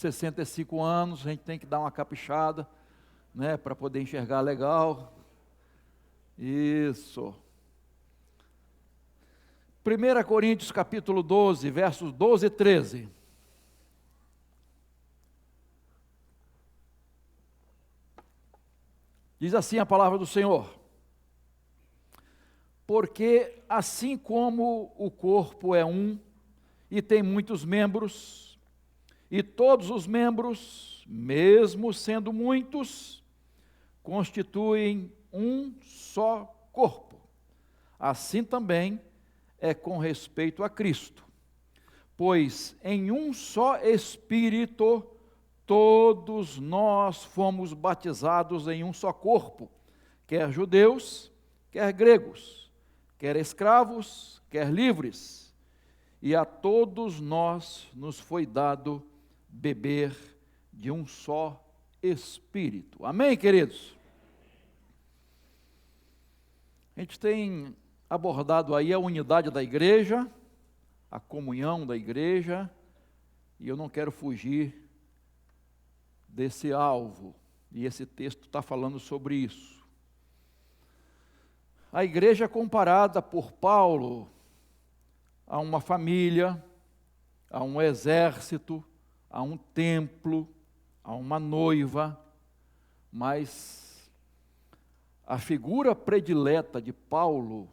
65 anos, a gente tem que dar uma caprichada, né, para poder enxergar legal. Isso. 1 Coríntios capítulo 12, versos 12 e 13. Diz assim a palavra do Senhor: porque assim como o corpo é um e tem muitos membros, e todos os membros, mesmo sendo muitos, constituem um só corpo, assim também é com respeito a Cristo. Pois em um só Espírito todos nós fomos batizados em um só corpo, quer judeus, quer gregos, quer escravos, quer livres, e a todos nós nos foi dado beber de um só Espírito. Amém, queridos? A gente tem abordado aí a unidade da igreja, a comunhão da igreja, e eu não quero fugir desse alvo, e esse texto está falando sobre isso. A igreja é comparada por Paulo a uma família, a um exército, a um templo, a uma noiva, mas a figura predileta de Paulo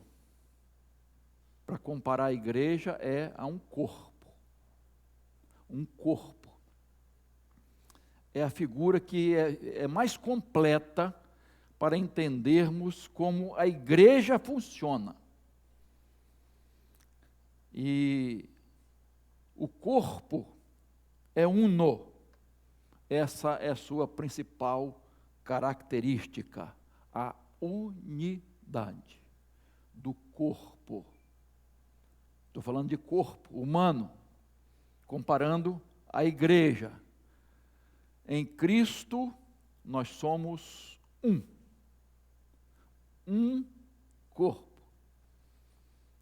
para comparar a igreja é a um corpo. Um corpo. É a figura que é mais completa para entendermos como a igreja funciona. E o corpo é uno. Essa é a sua principal característica, a unidade do corpo. Estou falando de corpo humano, comparando a igreja. Em Cristo, nós somos um corpo,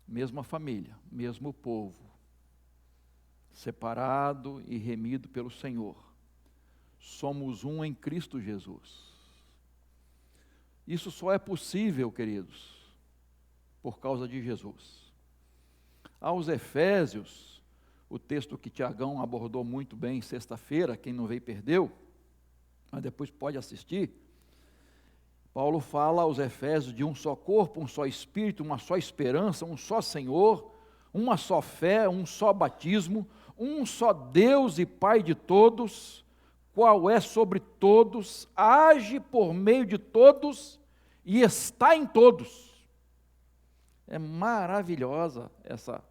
mesma família, mesmo povo, separado e remido pelo Senhor. Somos um em Cristo Jesus. Isso só é possível, queridos, por causa de Jesus. Aos Efésios, o texto que Tiagão abordou muito bem sexta-feira, quem não veio perdeu, mas depois pode assistir. Paulo fala aos Efésios de um só corpo, um só Espírito, uma só esperança, um só Senhor, uma só fé, um só batismo, um só Deus e Pai de todos, qual é sobre todos, age por meio de todos e está em todos. É maravilhosa essa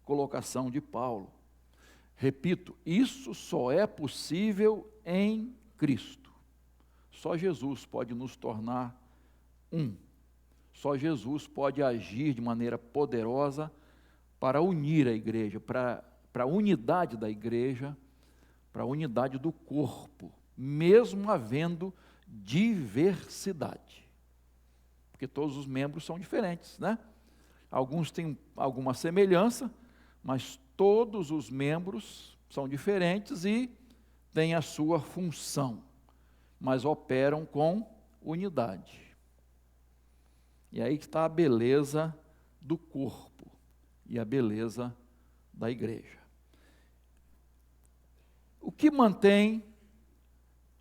colocação de Paulo. Repito, isso só é possível em Cristo. Só Jesus pode nos tornar um. Só Jesus pode agir de maneira poderosa para unir a igreja, para a unidade da igreja, para a unidade do corpo, mesmo havendo diversidade. Porque todos os membros são diferentes, né? Alguns têm alguma semelhança, mas todos os membros são diferentes e têm a sua função, mas operam com unidade. E aí está a beleza do corpo e a beleza da igreja. O que mantém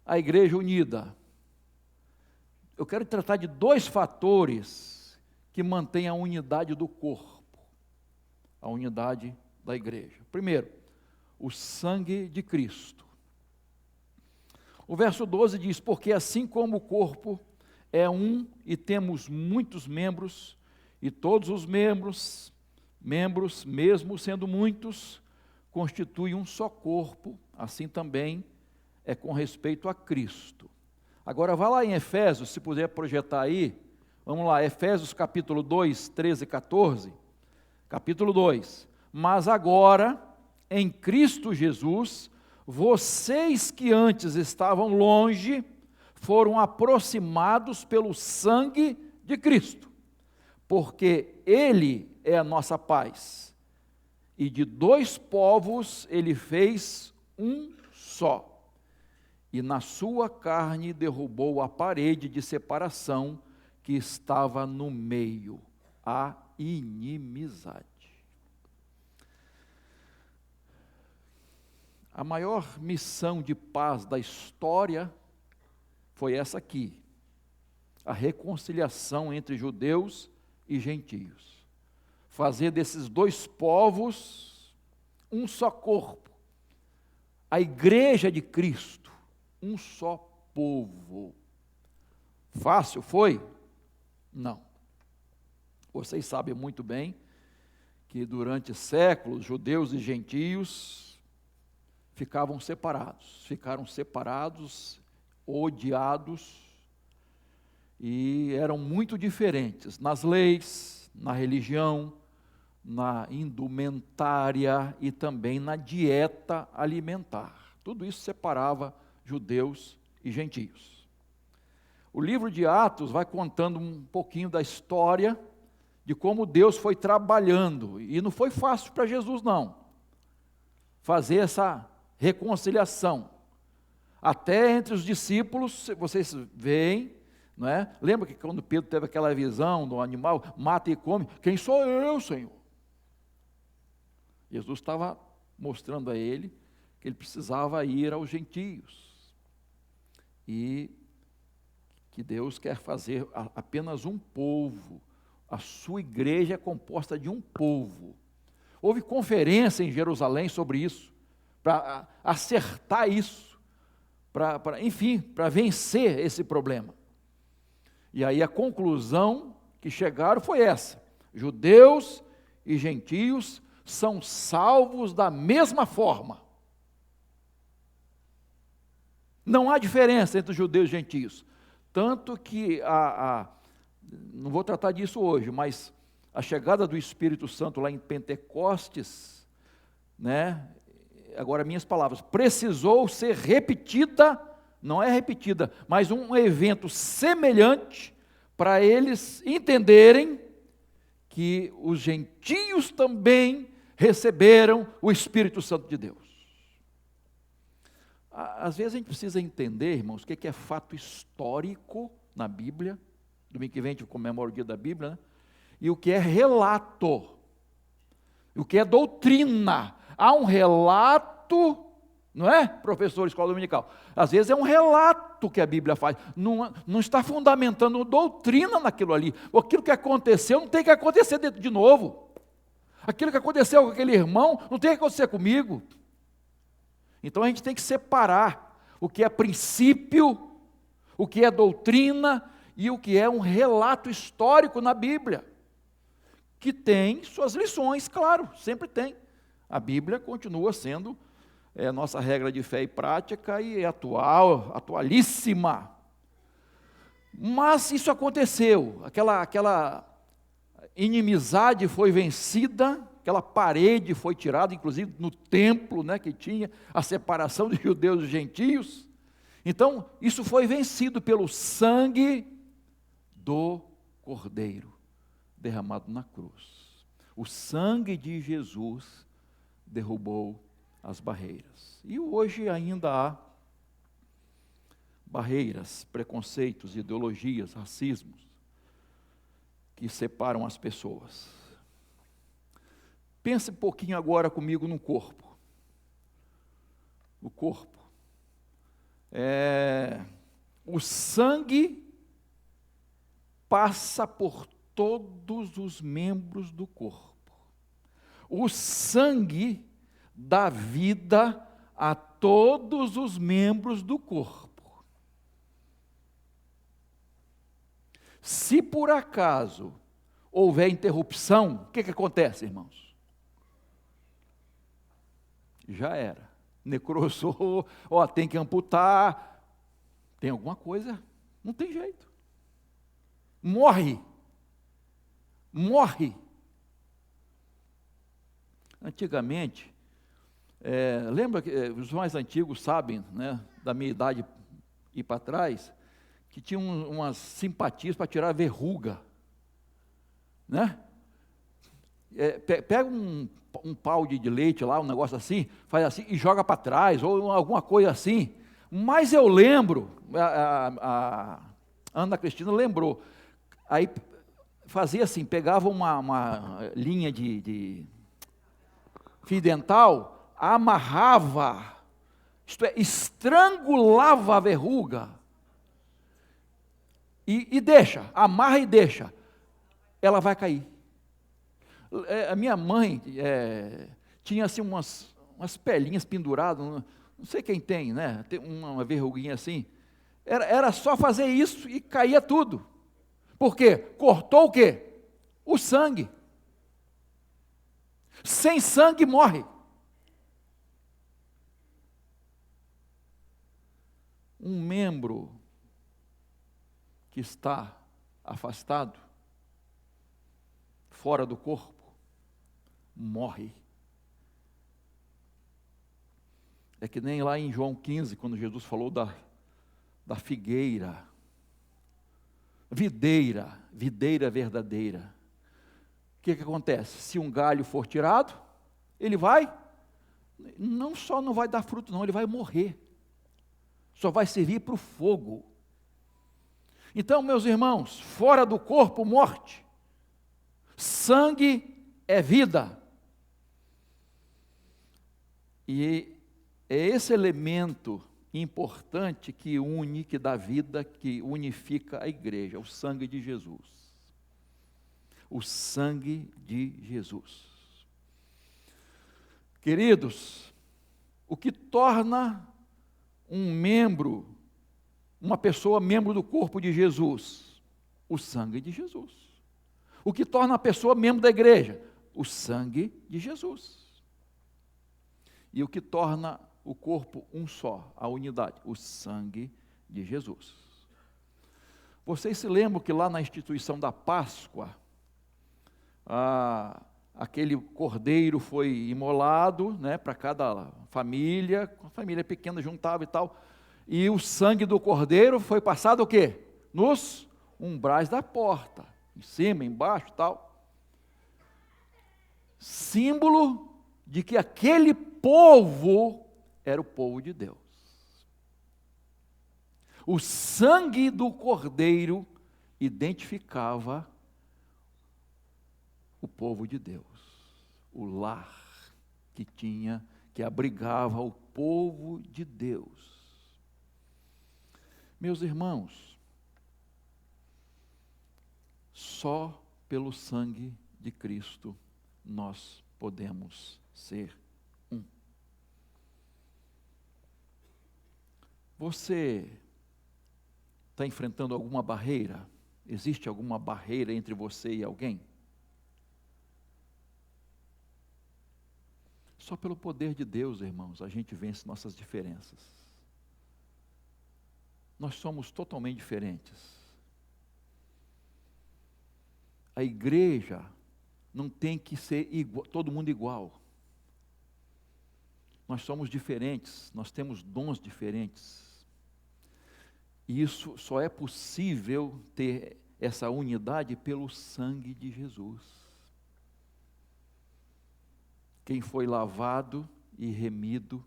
a igreja unida? Eu quero tratar de dois fatores que mantêm a unidade do corpo, a unidade da igreja. Primeiro, o sangue de Cristo. O verso 12 diz: porque assim como o corpo é um e temos muitos membros, e todos os membros, mesmo sendo muitos, constituem um só corpo, assim também é com respeito a Cristo. Agora vá lá em Efésios, se puder projetar aí, vamos lá, Efésios capítulo 2, 13 e 14, capítulo 2, mas agora, em Cristo Jesus, vocês que antes estavam longe, foram aproximados pelo sangue de Cristo, porque Ele é a nossa paz, e de dois povos Ele fez um só, e na sua carne derrubou a parede de separação que estava no meio, a inimizade. A maior missão de paz da história foi essa aqui, a reconciliação entre judeus e gentios. Fazer desses dois povos um só corpo, a igreja de Cristo, um só povo. Fácil foi? Não. Vocês sabem muito bem que durante séculos, judeus e gentios ficaram separados, odiados, e eram muito diferentes nas leis, na religião, na indumentária e também na dieta alimentar. Tudo isso separava judeus e gentios. O livro de Atos vai contando um pouquinho da história de como Deus foi trabalhando, e não foi fácil para Jesus não, fazer essa reconciliação. Até entre os discípulos, vocês veem, não é? Lembra que quando Pedro teve aquela visão do animal, mata e come, quem sou eu, Senhor? Jesus estava mostrando a ele que ele precisava ir aos gentios, e que Deus quer fazer apenas um povo. A sua igreja é composta de um povo. Houve conferência em Jerusalém sobre isso, para acertar isso, para vencer esse problema. E aí a conclusão que chegaram foi essa: judeus e gentios são salvos da mesma forma. Não há diferença entre os judeus e gentios. Tanto que, não vou tratar disso hoje, mas a chegada do Espírito Santo lá em Pentecostes, né, agora minhas palavras, precisou ser repetida, não é repetida, mas um evento semelhante, para eles entenderem que os gentios também receberam o Espírito Santo de Deus. Às vezes a gente precisa entender, irmãos, o que é fato histórico na Bíblia. Domingo que vem a gente comemora o dia da Bíblia, né? E o que é relato, o que é doutrina. Há um relato, não é, professor de escola dominical? Às vezes é um relato que a Bíblia faz, não está fundamentando doutrina naquilo ali. Aquilo que aconteceu não tem que acontecer de novo. Aquilo que aconteceu com aquele irmão não tem que acontecer comigo. Então a gente tem que separar o que é princípio, o que é doutrina e o que é um relato histórico na Bíblia, que tem suas lições, claro, sempre tem. A Bíblia continua sendo nossa regra de fé e prática e é atualíssima. Mas isso aconteceu, aquela inimizade foi vencida, aquela parede foi tirada, inclusive no templo, né, que tinha a separação de judeus e gentios. Então, isso foi vencido pelo sangue do Cordeiro derramado na cruz. O sangue de Jesus derrubou as barreiras. E hoje ainda há barreiras, preconceitos, ideologias, racismos que separam as pessoas. Pense um pouquinho agora comigo no corpo. O corpo. O sangue passa por todos os membros do corpo. O sangue dá vida a todos os membros do corpo. Se por acaso houver interrupção, o que acontece, irmãos? Já era. Necrosou, tem que amputar. Tem alguma coisa? Não tem jeito. Morre. Antigamente, lembra que os mais antigos sabem, né, da minha idade ir para trás, que tinham umas simpatias para tirar verruga, né? Pega um pau de leite lá, um negócio assim, faz assim e joga para trás, ou alguma coisa assim. Mas eu lembro, a Ana Cristina lembrou, aí fazia assim, pegava uma linha de fio dental, amarrava, isto é, estrangulava a verruga, e deixa, amarra e deixa, ela vai cair. A minha mãe tinha assim umas pelinhas penduradas, não sei quem tem, né? Tem uma verruguinha assim. Era só fazer isso e caía tudo. Por quê? Cortou o quê? O sangue. Sem sangue morre. Um membro que está afastado, fora do corpo, morre. É que nem lá em João 15, quando Jesus falou da figueira, videira verdadeira. O que acontece? Se um galho for tirado, ele não só não vai dar fruto não, ele vai morrer. Só vai servir para o fogo. Então, meus irmãos, fora do corpo, morte. Sangue é vida. E é esse elemento importante que une, que dá vida, que unifica a igreja, o sangue de Jesus. O sangue de Jesus. Queridos, o que torna uma pessoa membro do corpo de Jesus? O sangue de Jesus. O que torna a pessoa membro da igreja? O sangue de Jesus. E o que torna o corpo um só, a unidade? O sangue de Jesus. Vocês se lembram que lá na instituição da Páscoa, aquele cordeiro foi imolado, né, para cada família, a família pequena juntava e tal, e o sangue do cordeiro foi passado o quê? Nos umbrais da porta, em cima, embaixo e tal, símbolo de que aquele povo era o povo de Deus. O sangue do cordeiro identificava o povo de Deus, o lar que abrigava o povo de Deus. Meus irmãos, só pelo sangue de Cristo nós podemos ser um. Você está enfrentando alguma barreira? Existe alguma barreira entre você e alguém? Só pelo poder de Deus, irmãos, a gente vence nossas diferenças. Nós somos totalmente diferentes. A igreja não tem que ser igual, todo mundo igual. Nós somos diferentes, nós temos dons diferentes. E isso só é possível ter essa unidade pelo sangue de Jesus. Quem foi lavado e remido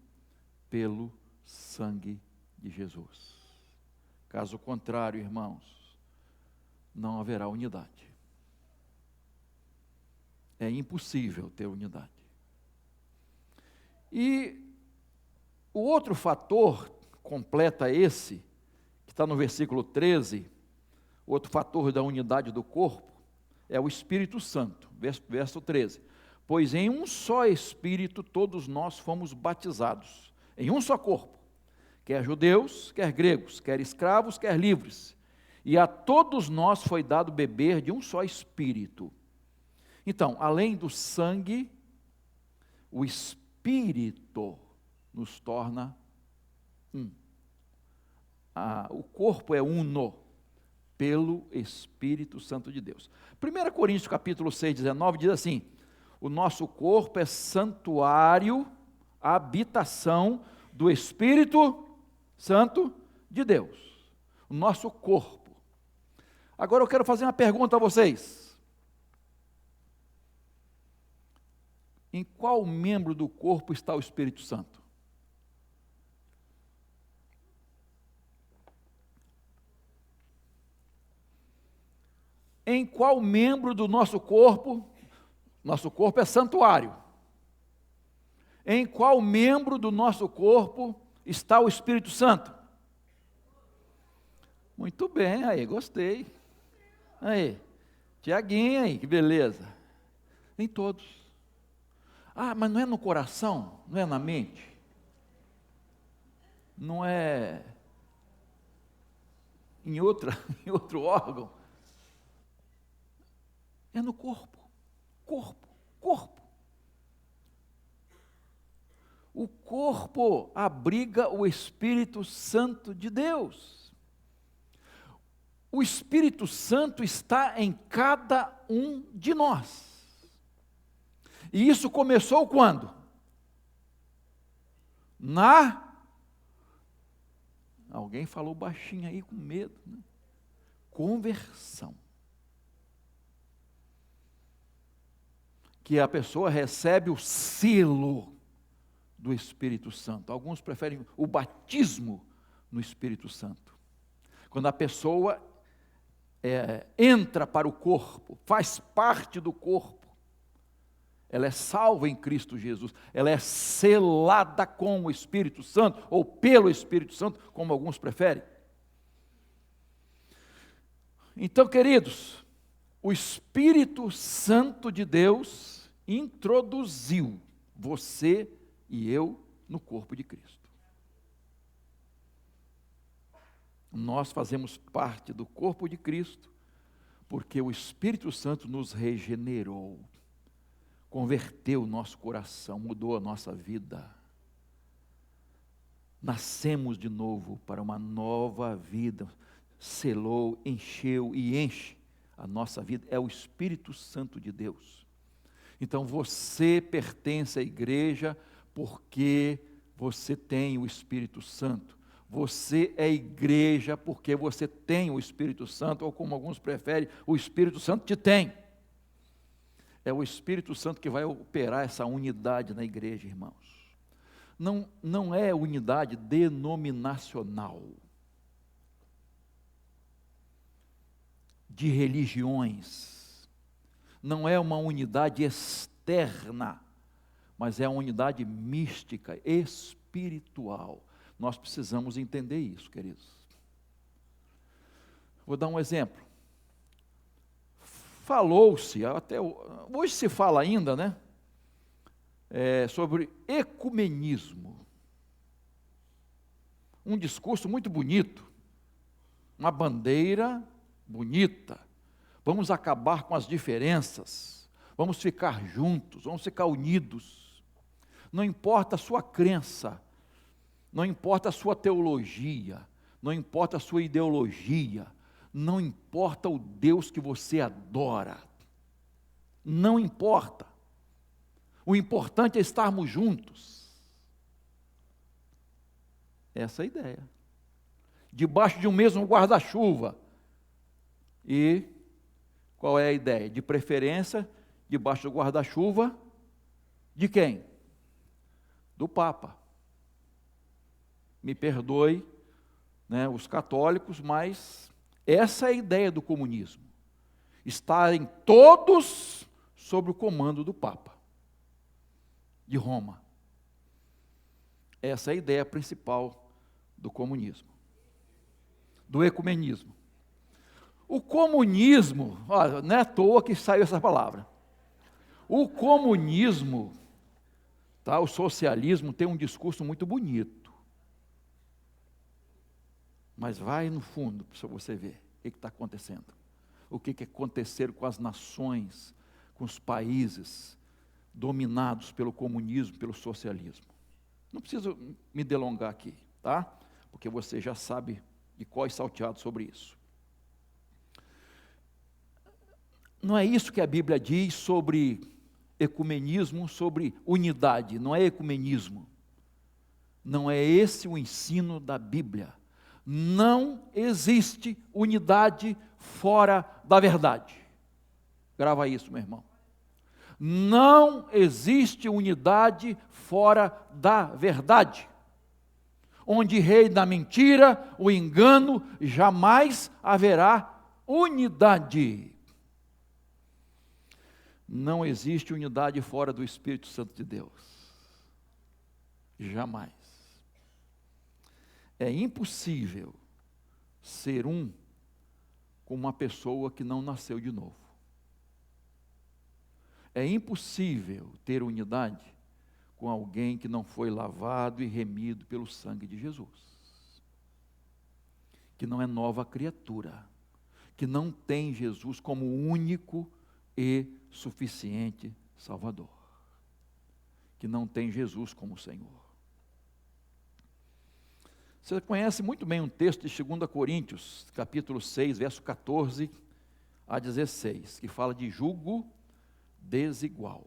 pelo sangue de Jesus. Caso contrário, irmãos, não haverá unidade. É impossível ter unidade. E o outro fator completa esse, que está no versículo 13, outro fator da unidade do corpo, é o Espírito Santo, verso 13. Pois em um só Espírito todos nós fomos batizados, em um só corpo, quer judeus, quer gregos, quer escravos, quer livres, e a todos nós foi dado beber de um só Espírito. Então, além do sangue, o Espírito nos torna um. O corpo é uno pelo Espírito Santo de Deus. 1 Coríntios capítulo 6, 19 diz assim: o nosso corpo é santuário, habitação do Espírito Santo de Deus. O nosso corpo. Agora eu quero fazer uma pergunta a vocês. Em qual membro do corpo está o Espírito Santo? em qual membro do nosso corpo é santuário, em qual membro do nosso corpo está o Espírito Santo? Muito bem, aí, gostei. Aí, Tiaguinho aí, que beleza. Em todos. Ah, mas não é no coração? Não é na mente? Não é em outro órgão? É no corpo. Corpo. O corpo abriga o Espírito Santo de Deus. O Espírito Santo está em cada um de nós. E isso começou quando? Alguém falou baixinho aí com medo, né? Conversão. Que a pessoa recebe o selo do Espírito Santo. Alguns preferem o batismo no Espírito Santo. Quando a pessoa entra para o corpo, faz parte do corpo, ela é salva em Cristo Jesus, ela é selada com o Espírito Santo, ou pelo Espírito Santo, como alguns preferem. Então, queridos, o Espírito Santo de Deus introduziu você e eu no corpo de Cristo. Nós fazemos parte do corpo de Cristo, porque o Espírito Santo nos regenerou, converteu o nosso coração, mudou a nossa vida. Nascemos de novo para uma nova vida, selou, encheu e enche a nossa vida. É o Espírito Santo de Deus. Então você pertence à igreja porque você tem o Espírito Santo. Você é igreja porque você tem o Espírito Santo, ou como alguns preferem, o Espírito Santo te tem. É o Espírito Santo que vai operar essa unidade na igreja, irmãos. Não é unidade denominacional, de religiões. Não é uma unidade externa, mas é uma unidade mística, espiritual. Nós precisamos entender isso, queridos. Vou dar um exemplo. Falou-se, até hoje se fala ainda, né? Sobre ecumenismo. Um discurso muito bonito, uma bandeira bonita. Vamos acabar com as diferenças, vamos ficar juntos, vamos ficar unidos. Não importa a sua crença, não importa a sua teologia, não importa a sua ideologia, não importa o Deus que você adora, não importa. O importante é estarmos juntos. Essa é a ideia. Debaixo de um mesmo guarda-chuva. E qual é a ideia? De preferência, debaixo do guarda-chuva de quem? Do Papa. Me perdoe, né, os católicos, mas essa é a ideia do comunismo. Estarem todos sob o comando do Papa de Roma. Essa é a ideia principal do comunismo, do ecumenismo. O comunismo, olha, não é à toa que saiu essa palavra. O comunismo, tá, o socialismo tem um discurso muito bonito. Mas vai no fundo para você ver o que está acontecendo. O que aconteceu com as nações, com os países dominados pelo comunismo, pelo socialismo. Não preciso me delongar aqui, tá? Porque você já sabe de qual é salteado sobre isso. Não é isso que a Bíblia diz sobre ecumenismo, sobre unidade. Não é ecumenismo. Não é esse o ensino da Bíblia. Não existe unidade fora da verdade. Grava isso, meu irmão. Não existe unidade fora da verdade. Onde reina a mentira, o engano, jamais haverá unidade. Não existe unidade fora do Espírito Santo de Deus. Jamais. É impossível ser um com uma pessoa que não nasceu de novo. É impossível ter unidade com alguém que não foi lavado e remido pelo sangue de Jesus, que não é nova criatura, que não tem Jesus como único e suficiente Salvador, que não tem Jesus como Senhor. Você conhece muito bem um texto de 2 Coríntios, capítulo 6, verso 14 a 16, que fala de jugo desigual.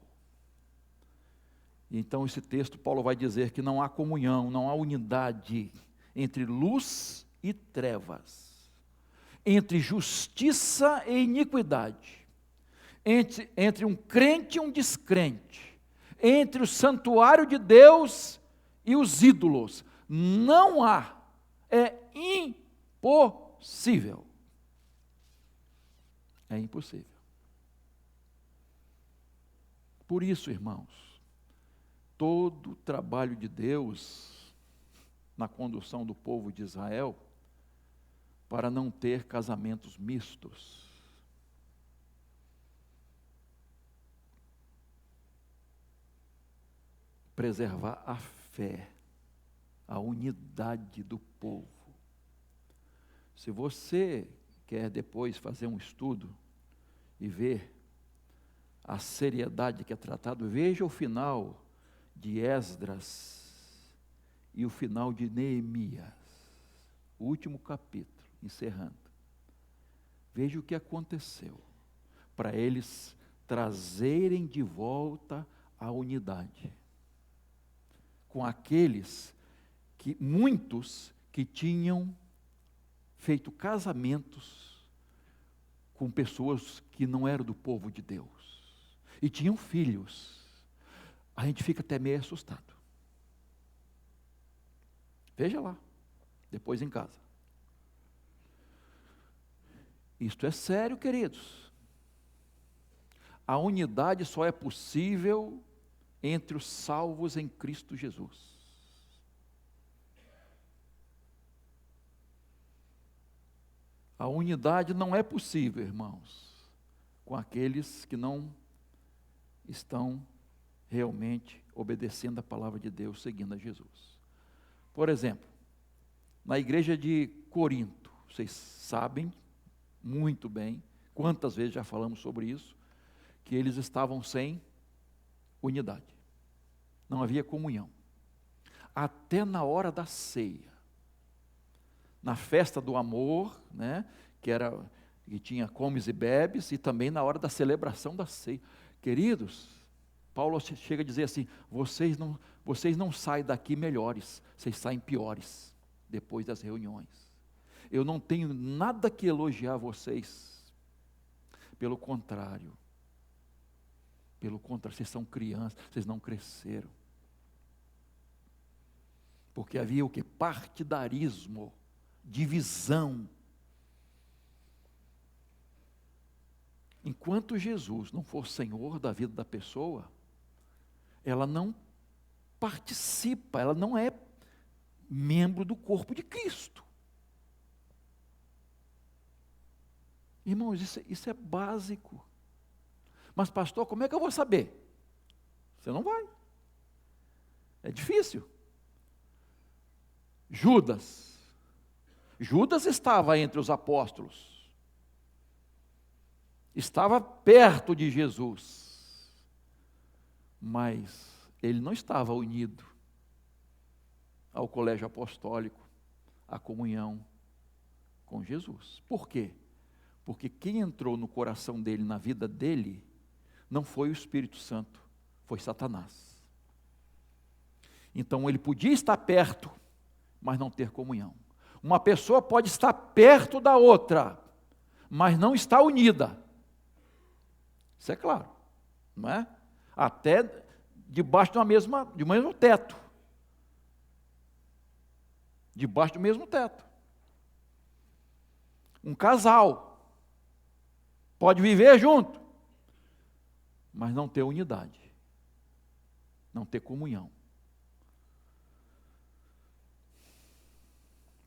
Então esse texto, Paulo vai dizer que não há comunhão, não há unidade entre luz e trevas, entre justiça e iniquidade, entre um crente e um descrente, entre o santuário de Deus e os ídolos. Não há, é impossível. É impossível. Por isso, irmãos, todo o trabalho de Deus na condução do povo de Israel para não ter casamentos mistos. Preservar a fé, a unidade do povo. Se você quer depois fazer um estudo e ver a seriedade que é tratado, veja o final de Esdras e o final de Neemias, o último capítulo, encerrando. Veja o que aconteceu para eles trazerem de volta a unidade com aqueles que, muitos que tinham feito casamentos com pessoas que não eram do povo de Deus e tinham filhos. A gente fica até meio assustado. Veja lá, depois em casa. Isto é sério, queridos. A unidade só é possível entre os salvos em Cristo Jesus. A unidade não é possível, irmãos, com aqueles que não estão realmente obedecendo a palavra de Deus, seguindo a Jesus. Por exemplo, na igreja de Corinto, vocês sabem muito bem, quantas vezes já falamos sobre isso, que eles estavam sem unidade, não havia comunhão, até na hora da ceia, na festa do amor, né, que tinha comes e bebes, e também na hora da celebração da ceia. Queridos, Paulo chega a dizer assim, vocês não saem daqui melhores, vocês saem piores, depois das reuniões. Eu não tenho nada que elogiar vocês, pelo contrário, vocês são crianças, vocês não cresceram. Porque havia o que? Partidarismo, divisão. Enquanto Jesus não for Senhor da vida da pessoa, ela não participa, ela não é membro do corpo de Cristo. Irmãos, isso é básico. Mas pastor, como é que eu vou saber? Você não vai. É difícil. Judas estava entre os apóstolos. Estava perto de Jesus. Mas ele não estava unido ao colégio apostólico, à comunhão com Jesus. Por quê? Porque quem entrou no coração dele, na vida dele, não foi o Espírito Santo, foi Satanás. Então ele podia estar perto, mas não ter comunhão. Uma pessoa pode estar perto da outra, mas não está unida. Isso é claro, não é? Até debaixo do mesmo teto. Debaixo do mesmo teto. Um casal pode viver junto, mas não ter unidade, não ter comunhão.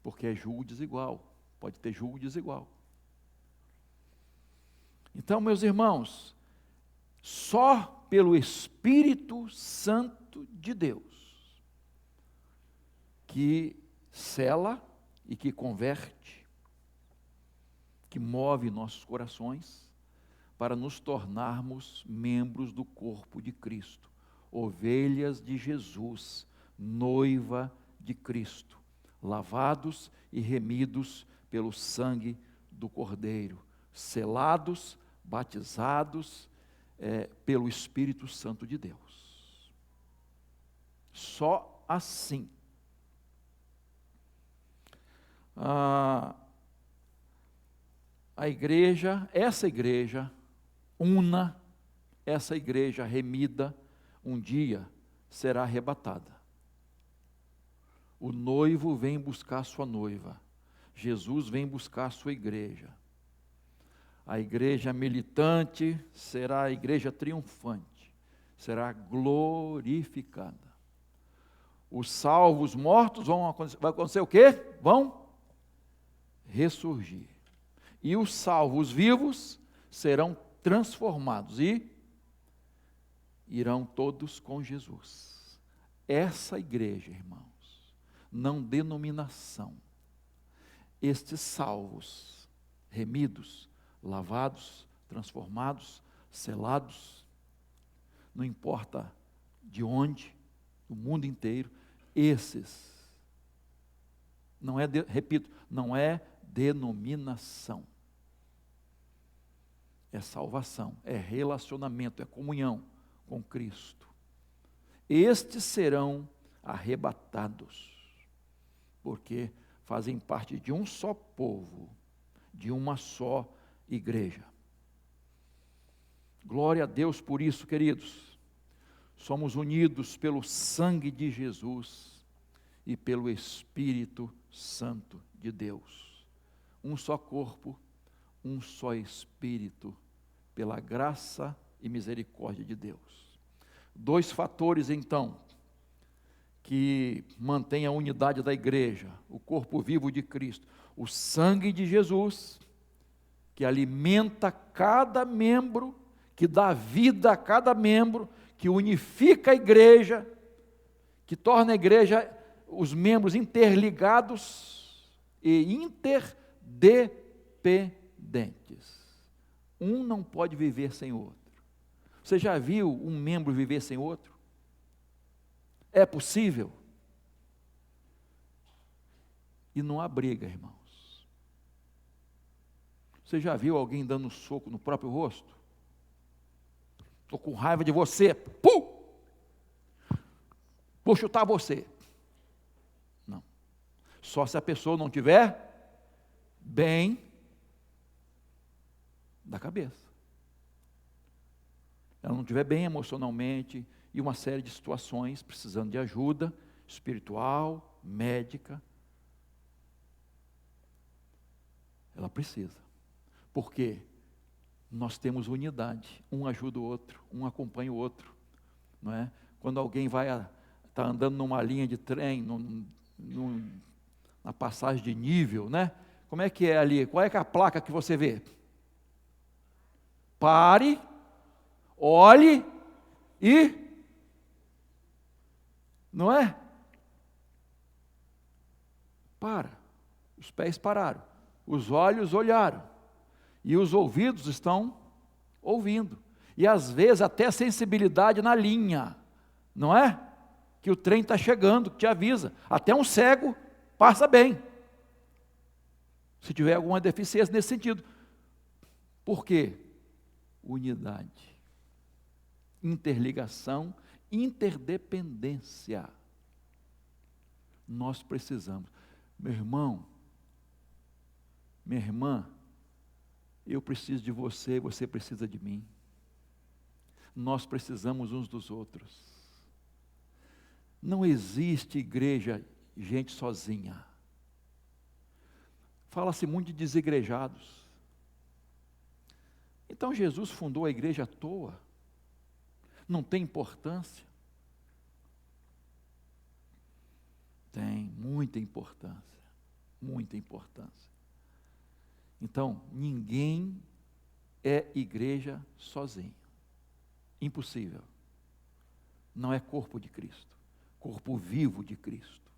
Porque é julgo desigual, pode ter julgo desigual. Então, meus irmãos, só pelo Espírito Santo de Deus, que sela e que converte, que move nossos corações para nos tornarmos membros do corpo de Cristo, ovelhas de Jesus, noiva de Cristo, lavados e remidos pelo sangue do Cordeiro, selados, batizados pelo Espírito Santo de Deus. Só assim. Essa igreja una, essa igreja remida, um dia será arrebatada. O noivo vem buscar sua noiva, Jesus vem buscar sua igreja. A igreja militante será a igreja triunfante, será glorificada. Os salvos mortos vai acontecer o quê? Vão ressurgir. E os salvos vivos serão transformados e irão todos com Jesus. Essa igreja, irmãos, não denominação. Estes salvos, remidos, lavados, transformados, selados, não importa de onde, do mundo inteiro, esses, repito, não é denominação, é salvação, é relacionamento, é comunhão com Cristo. Estes serão arrebatados, porque fazem parte de um só povo, de uma só igreja. Glória a Deus por isso, queridos. Somos unidos pelo sangue de Jesus e pelo Espírito Santo de Deus. Um só corpo, um só Espírito, pela graça e misericórdia de Deus. Dois fatores, então, que mantêm a unidade da igreja, o corpo vivo de Cristo, o sangue de Jesus, que alimenta cada membro, que dá vida a cada membro, que unifica a igreja, que torna a igreja, os membros interligados e interdependentes. Um não pode viver sem o outro. Você já viu um membro viver sem outro? É possível? E não há briga, irmãos. Você já viu alguém dando um soco no próprio rosto? Estou com raiva de você. Pum! Vou chutar você. Não. Só se a pessoa não tiver bem da cabeça. Ela não estiver bem emocionalmente e uma série de situações precisando de ajuda espiritual, médica. Ela precisa. Porque nós temos unidade, um ajuda o outro, um acompanha o outro, não é? Quando alguém está andando numa linha de trem, na passagem de nível, né? Como é que é ali? Qual é a placa que você vê? Pare, olhe e, não é? Para, os pés pararam, os olhos olharam, e os ouvidos estão ouvindo, e às vezes até a sensibilidade na linha, não é? Que o trem está chegando, que te avisa, até um cego passa bem, se tiver alguma deficiência nesse sentido. Por quê? Unidade, interligação, interdependência. Nós precisamos. Meu irmão, minha irmã, eu preciso de você, você precisa de mim. Nós precisamos uns dos outros. Não existe igreja, gente sozinha. Fala-se muito de desigrejados. Então Jesus fundou a igreja à toa? não tem importância? Tem muita importância, muita importância. Então, ninguém é igreja sozinho. Impossível. Não é corpo de Cristo, corpo vivo de Cristo.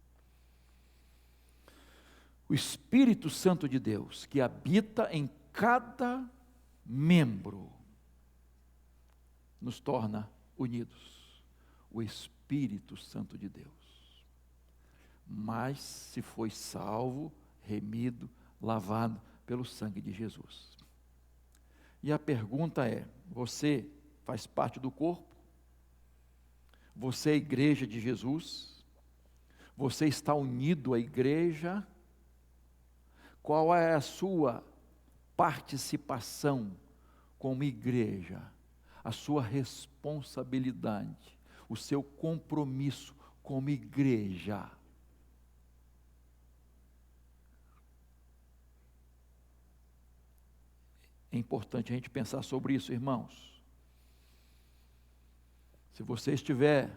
O Espírito Santo de Deus, que habita em cada membro, nos torna unidos. O Espírito Santo de Deus. Mas se foi salvo, remido, lavado pelo sangue de Jesus. E a pergunta é: você faz parte do corpo? Você é a igreja de Jesus? Você está unido à igreja? Qual é a sua participação como igreja? A sua responsabilidade, o seu compromisso como igreja? É importante a gente pensar sobre isso, irmãos. Se você estiver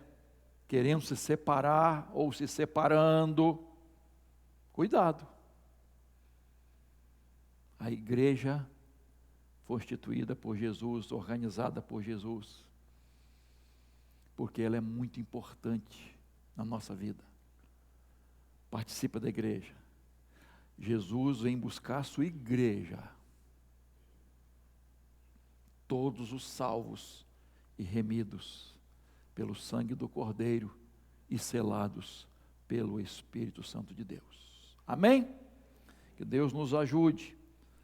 querendo se separar ou se separando, cuidado. A igreja constituída por Jesus, organizada por Jesus, porque ela é muito importante na nossa vida. Participa da igreja. Jesus vem buscar a sua igreja. Todos os salvos e remidos pelo sangue do Cordeiro e selados pelo Espírito Santo de Deus. Amém? Que Deus nos ajude